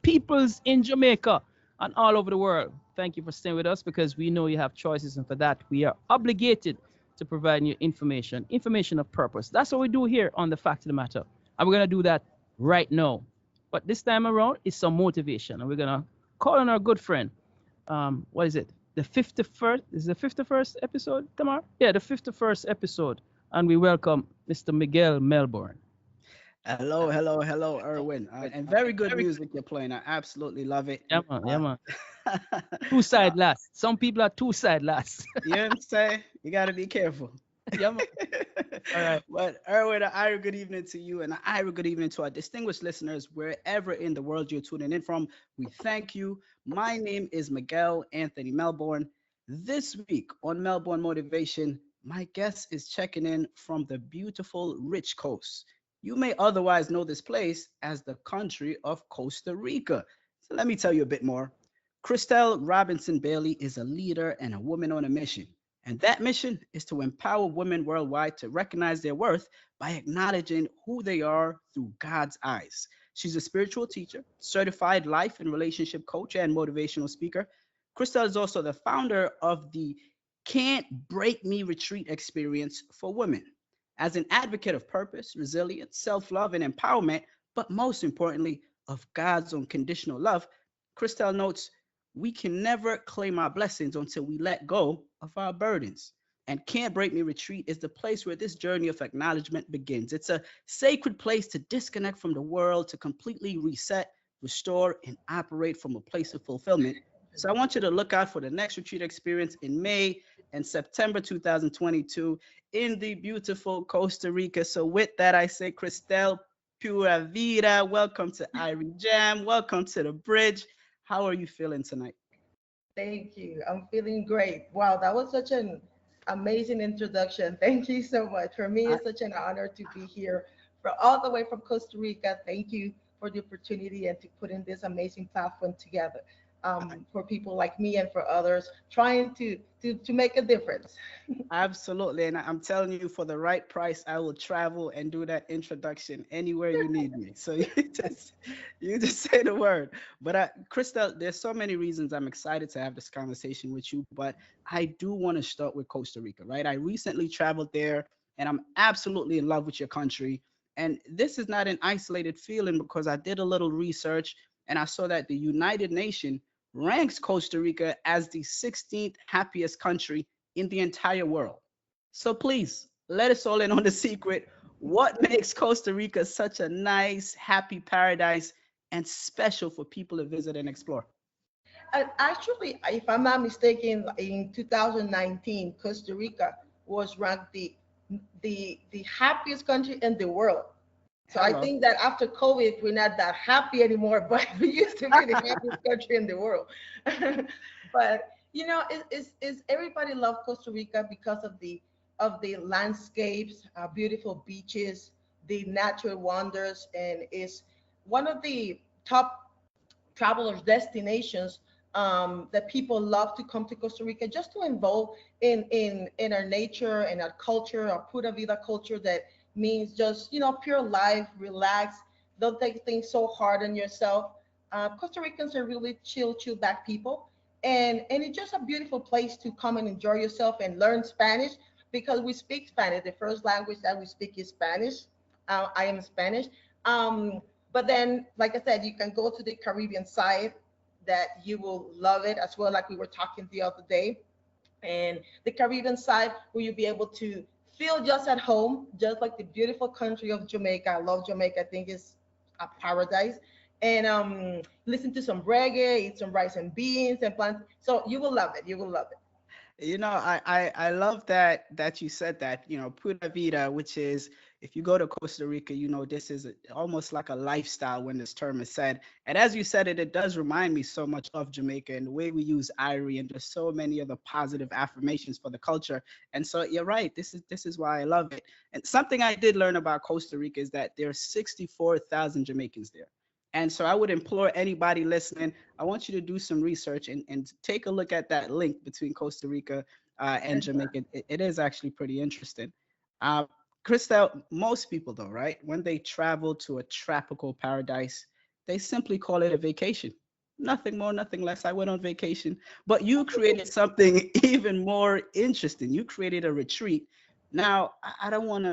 Peoples in Jamaica and all over the world. Thank you for staying with us because we know you have choices, and for that, we are obligated to provide you information of purpose. That's what we do here on The Fact of the Matter. And we're going to do that right now. But this time around, it's some motivation. And we're going to call on our good friend. What is it? The 51st? Is the 51st episode, Tamar? Yeah, the 51st episode. And we welcome Mr. Miguel Melbourne. Hello, Erwin. And very good music you're playing. I absolutely love it. Yeah, man. Yeah, man. Two side lads. Some people are two side lads. You understand? You got to be careful. Yeah, man. All right. But Erwin, an Ira good evening to you, and an Ira good evening to our distinguished listeners wherever in the world you're tuning in from. We thank you. My name is Miguel Anthony Melbourne. This week on Melbourne Motivation, my guest is checking in from the beautiful Rich Coast. You may otherwise know this place as the country of Costa Rica. So let me tell you a bit more. Kristel Robinson Bailey is a leader and a woman on a mission. And that mission is to empower women worldwide to recognize their worth by acknowledging who they are through God's eyes. She's a spiritual teacher, certified life and relationship coach, and motivational speaker. Kristel is also the founder of the Can't Break Me Retreat experience for women. As an advocate of purpose, resilience, self-love, and empowerment, but most importantly, of God's unconditional love, Kristel notes, we can never claim our blessings until we let go of our burdens. And Can't Break Me Retreat is the place where this journey of acknowledgement begins. It's a sacred place to disconnect from the world, to completely reset, restore, and operate from a place of fulfillment. So I want you to look out for the next retreat experience in May and September 2022 in the beautiful Costa Rica. So with that, I say, Kristel, pura vida, welcome to Irie Jam, welcome to the bridge. How are you feeling tonight? Thank you. I'm feeling great. Wow, that was such an amazing introduction. Thank you so much. For me, it's such an honor to be here for all the way from Costa Rica. Thank you for the opportunity and to put in this amazing platform together for people like me and for others trying to make a difference. Absolutely. And I'm telling you, for the right price, I will travel and do that introduction anywhere you need me. So you just say the word. But Kristel, there's so many reasons I'm excited to have this conversation with you. But I do want to start with Costa Rica, right? I recently traveled there and I'm absolutely in love with your country. And this is not an isolated feeling because I did a little research and I saw that the United Nations ranks Costa Rica as the 16th happiest country in the entire world. So please let us all in on the secret. What makes Costa Rica such a nice, happy paradise and special for people to visit and explore? And actually, if I'm not mistaken, in 2019, Costa Rica was ranked the happiest country in the world. So I Hello. think that after COVID, we're not that happy anymore, but we used to be the happiest country in the world. But it's everybody loves Costa Rica because of the landscapes, beautiful beaches, the natural wonders, and it's one of the top travelers destinations that people love to come to Costa Rica just to involve in our nature and our culture, our pura vida culture that means just pure life, relax, don't take things so hard on yourself. Costa Ricans are really chill back people, and it's just a beautiful place to come and enjoy yourself and learn Spanish because we speak Spanish. The first language that we speak is Spanish. I am Spanish. But then, like I said, you can go to the Caribbean side that you will love it as well, like we were talking the other day. And the Caribbean side, where you'll be able to feel just at home, just like the beautiful country of Jamaica. I love Jamaica. I think it's a paradise. And listen to some reggae, eat some rice and beans and plant. So you will love it. You will love it. I love that you said that, pura vida, which is if you go to Costa Rica, this is almost like a lifestyle when this term is said. And as you said it does remind me so much of Jamaica and the way we use Irie and there's so many other positive affirmations for the culture. And so you're right. This is why I love it. And something I did learn about Costa Rica is that there are 64,000 Jamaicans there. And so I would implore anybody listening, I want you to do some research and take a look at that link between Costa Rica and Jamaica. It is actually pretty interesting. Uh, Kristel, most people though, right? When they travel to a tropical paradise, they simply call it a vacation. Nothing more, nothing less. I went on vacation. But you created something even more interesting. You created a retreat. Now, I don't want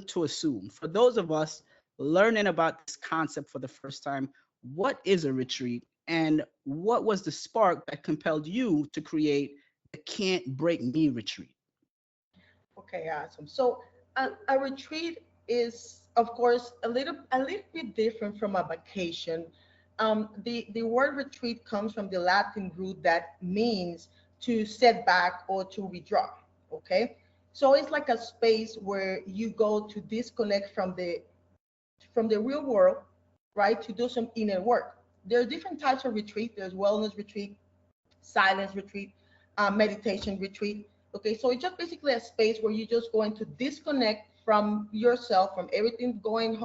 to assume. For those of us learning about this concept for the first time, what is a retreat and what was the spark that compelled you to create the Can't Break Me retreat? Okay, awesome. So a retreat is, of course, a little bit different from a vacation. The word retreat comes from the Latin root that means to set back or to withdraw. Okay, so it's like a space where you go to disconnect from the real world, right? To do some inner work. There are different types of retreat. There's wellness retreat, silence retreat, meditation retreat. Okay, so it's just basically a space where you're just going to disconnect from yourself, from everything going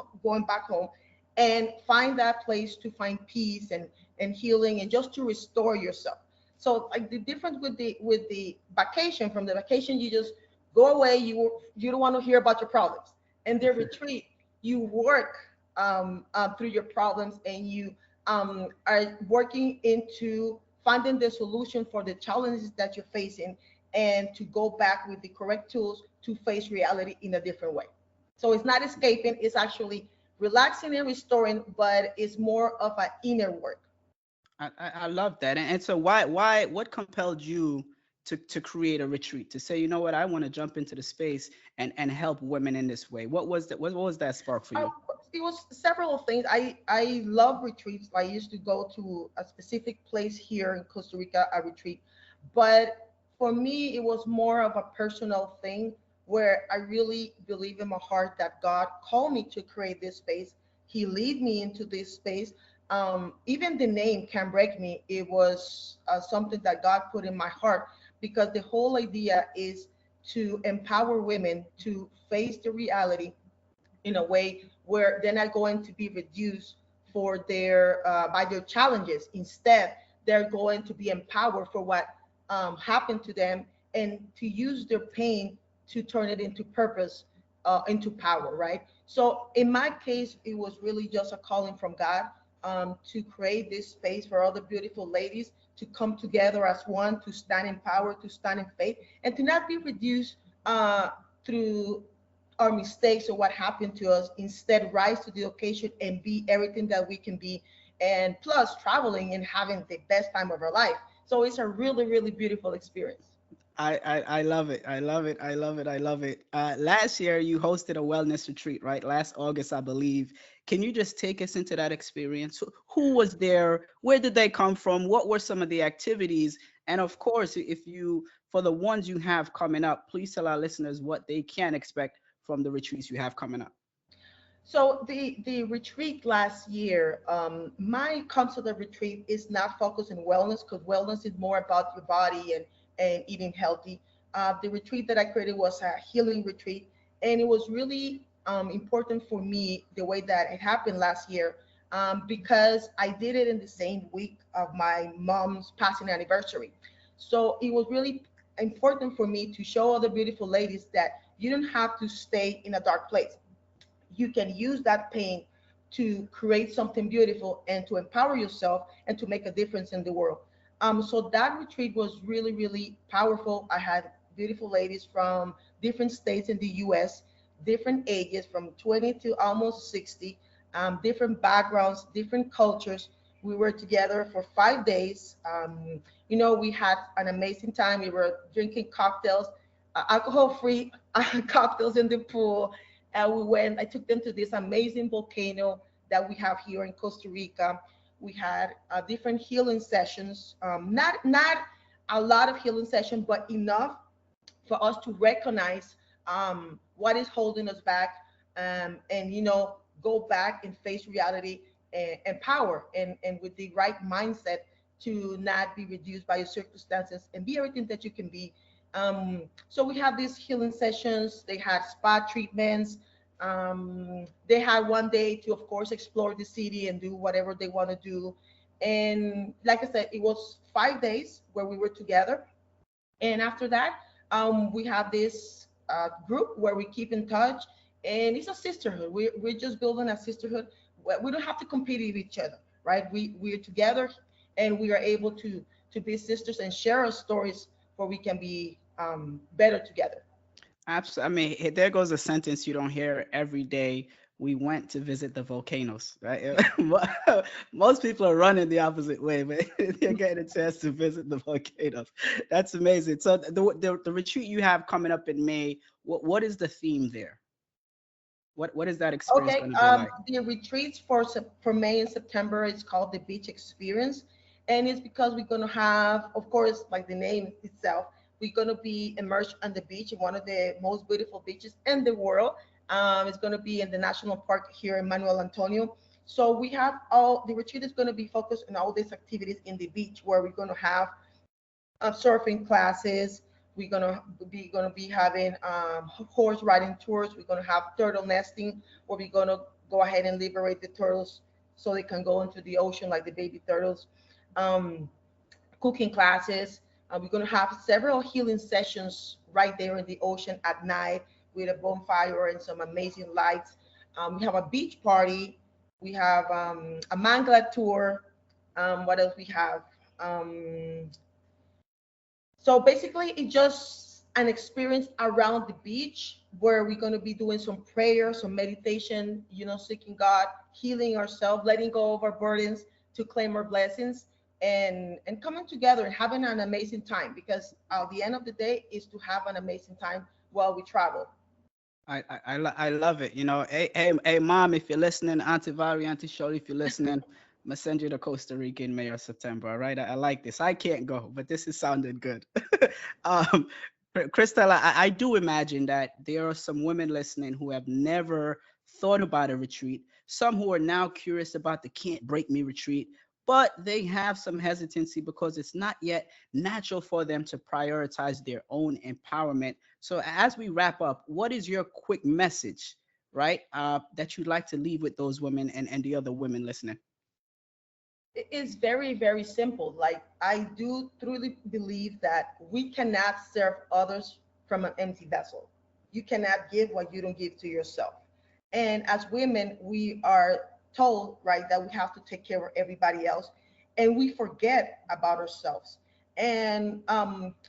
back home, and find that place to find peace and healing and just to restore yourself. So like the difference with the vacation, from the vacation you just go away, you don't want to hear about your problems. And the retreat, you work through your problems, and you are working into finding the solution for the challenges that you're facing, and to go back with the correct tools to face reality in a different way. So it's not escaping, it's actually relaxing and restoring, but it's more of an inner work. I love that. And so what compelled you to create a retreat, to say, you know what, I want to jump into the space and help women in this way? What was that spark for Um, you? it was several things. I love retreats. I used to go to a specific place here in Costa Rica, a retreat. But for me, it was more of a personal thing where I really believe in my heart that God called me to create this space. He lead me into this space. Even the name Can Break Me, it was something that God put in my heart, because the whole idea is to empower women to face the reality in a way where they're not going to be reduced for their by their challenges. Instead, they're going to be empowered for what happened to them, and to use their pain to turn it into purpose, into power, right? So in my case, it was really just a calling from God, to create this space for other beautiful ladies to come together as one, to stand in power, to stand in faith, and to not be reduced through our mistakes or what happened to us. Instead, rise to the occasion and be everything that we can be, and plus traveling and having the best time of our life. So it's a really, really beautiful experience. I love it. I love it. I love it. I love it. Last year you hosted a wellness retreat, right? Last August, I believe. Can you just take us into that experience? Who was there? Where did they come from? What were some of the activities? And of course, if you, for the ones you have coming up, please tell our listeners what they can expect from the retreats you have coming up. So the retreat last year, my concept of retreat is not focused on wellness, because wellness is more about your body and eating healthy. The retreat that I created was a healing retreat, and it was really important for me the way that it happened last year, because I did it in the same week of my mom's passing anniversary. So it was really important for me to show other beautiful ladies that you don't have to stay in a dark place. You can use that pain to create something beautiful and to empower yourself and to make a difference in the world. So that retreat was really, really powerful. I had beautiful ladies from different states in the US, different ages from 20 to almost 60, different backgrounds, different cultures. We were together for 5 days. We had an amazing time. We were drinking cocktails, alcohol free cocktails in the pool. I took them to this amazing volcano that we have here in Costa Rica. We had different healing sessions, not a lot of healing sessions, but enough for us to recognize what is holding us back, and go back and face reality, and power, and with the right mindset to not be reduced by your circumstances and be everything that you can be. So we have these healing sessions. They had spa treatments. They had one day to, of course, explore the city and do whatever they want to do. And like I said, it was 5 days where we were together. And after that, we have this group where we keep in touch, and it's a sisterhood. We're just building a sisterhood. We don't have to compete with each other, right? We're together, and we are able to be sisters and share our stories, where we can be better together. Absolutely. I mean, there goes a sentence you don't hear every day. We went to visit the volcanoes, right? Most people are running the opposite way, but they're getting a chance to visit the volcanoes. That's amazing. So the retreat you have coming up in May, what is the theme there? What is that experience Okay, going to be like? the retreats for for May and September is called the Beach Experience, and it's because we're gonna have, of course, like the name itself, we're gonna be immersed on the beach, in one of the most beautiful beaches in the world. It's gonna be in the national park here in Manuel Antonio. So we have all the retreat is gonna be focused on all these activities in the beach, where we're gonna have surfing classes. We're gonna be having horse riding tours. We're gonna have turtle nesting, where we're gonna go ahead and liberate the turtles so they can go into the ocean like the baby turtles. Um, Cooking classes. We're gonna have several healing sessions right there in the ocean at night, with a bonfire and some amazing lights. We have a beach party. We have a mangla tour. What else we have? Um, so basically, it's just an experience around the beach, where we're going to be doing some prayer, some meditation, seeking God, healing ourselves, letting go of our burdens to claim our blessings, and coming together and having an amazing time. Because at the end of the day, is to have an amazing time while we travel. I love it. Hey, mom, if you're listening, Auntie Vari, Auntie Shirley, if you're listening, I'm gonna send you to Costa Rica in May or September. All right, I like this. I can't go, but this is sounding good. um, Kristel, I do imagine that there are some women listening who have never thought about a retreat. Some who are now curious about the Can't Break Me retreat, but they have some hesitancy because it's not yet natural for them to prioritize their own empowerment. So as we wrap up, what is your quick message, right, that you'd like to leave with those women and the other women listening? It is very, very simple. Like, I do truly believe that we cannot serve others from an empty vessel. You cannot give what you don't give to yourself. And as women, we are told, right, that we have to take care of everybody else, and we forget about ourselves. And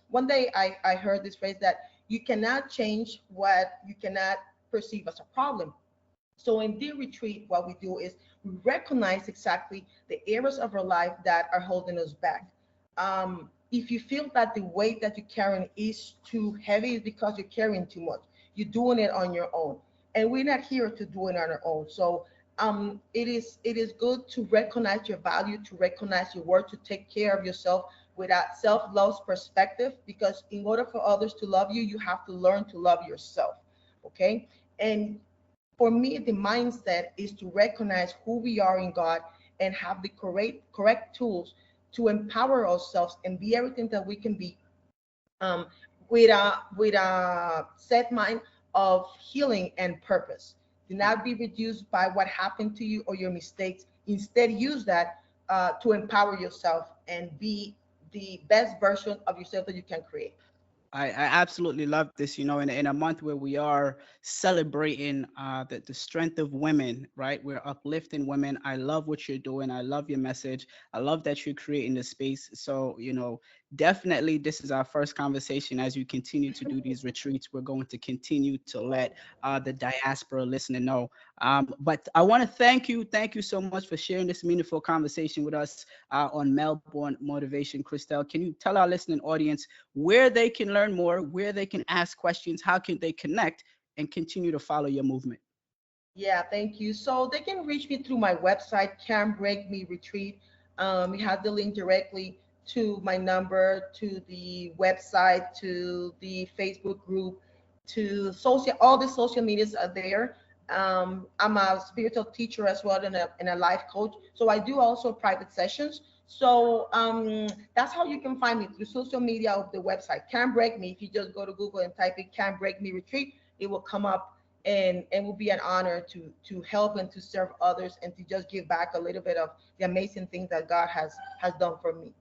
one day I heard this phrase that you cannot change what you cannot perceive as a problem. So in the retreat, what we do is we recognize exactly the areas of our life that are holding us back. If you feel that the weight that you're carrying is too heavy, it's because you're carrying too much. You're doing it on your own, and we're not here to do it on our own. So it is good to recognize your value, to recognize your worth, to take care of yourself with that self-love perspective. Because in order for others to love you, you have to learn to love yourself. Okay, and for me, the mindset is to recognize who we are in God, and have the correct tools to empower ourselves and be everything that we can be, um, with a set mind of healing and purpose. Do not be reduced by what happened to you or your mistakes. Instead, use that to empower yourself and be the best version of yourself that you can create. I absolutely love this, in a month where we are celebrating the strength of women, right? We're uplifting women. I love what you're doing. I love your message. I love that you're creating the space. So, definitely this is our first conversation. As you continue to do these retreats, we're going to continue to let the diaspora listening know. But I want to thank you. Thank you so much for sharing this meaningful conversation with us on Melbourne Motivation. Kristel, can you tell our listening audience where they can learn more, where they can ask questions, how can they connect and continue to follow your movement? Yeah, thank you. So they can reach me through my website, Can Break Me Retreat. We have the link directly to my number, to the website, to the Facebook group, to social. All the social medias are there. I'm a spiritual teacher as well, and a life coach. So I do also private sessions. So that's how you can find me, through social media, of the website. Can Break Me. If you just go to Google and type in Can Break Me Retreat, it will come up, and it will be an honor to help and to serve others and to just give back a little bit of the amazing things that God has done for me.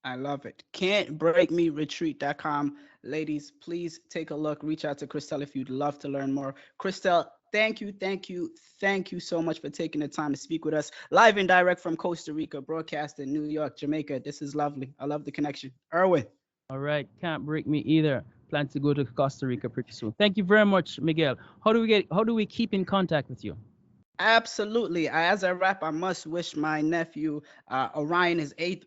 I love it. Cantbreakmeretreat.com. Ladies, please take a look. Reach out to Kristel if you'd love to learn more. Kristel, thank you so much for taking the time to speak with us live and direct from Costa Rica, broadcast in New York, Jamaica. This is lovely. I love the connection. Erwin. All right, can't break me either. Plan to go to Costa Rica pretty soon. Thank you very much, Miguel. How do we keep in contact with you? Absolutely. As I wrap, I must wish my nephew Orion his eighth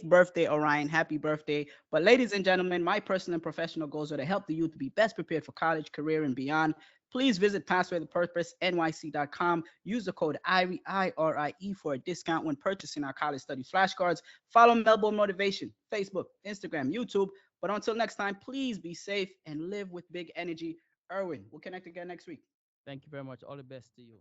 birthday, Orion. Happy birthday. But ladies and gentlemen, my personal and professional goals are to help the youth to be best prepared for college, career, and beyond. Please visit pathwaytopurposenyc.com. Use the code IRIE, IRIE for a discount when purchasing our college study flashcards. Follow Melbourne Motivation, Facebook, Instagram, YouTube. But until next time, please be safe and live with big energy. Erwin, we'll connect again next week. Thank you very much. All the best to you.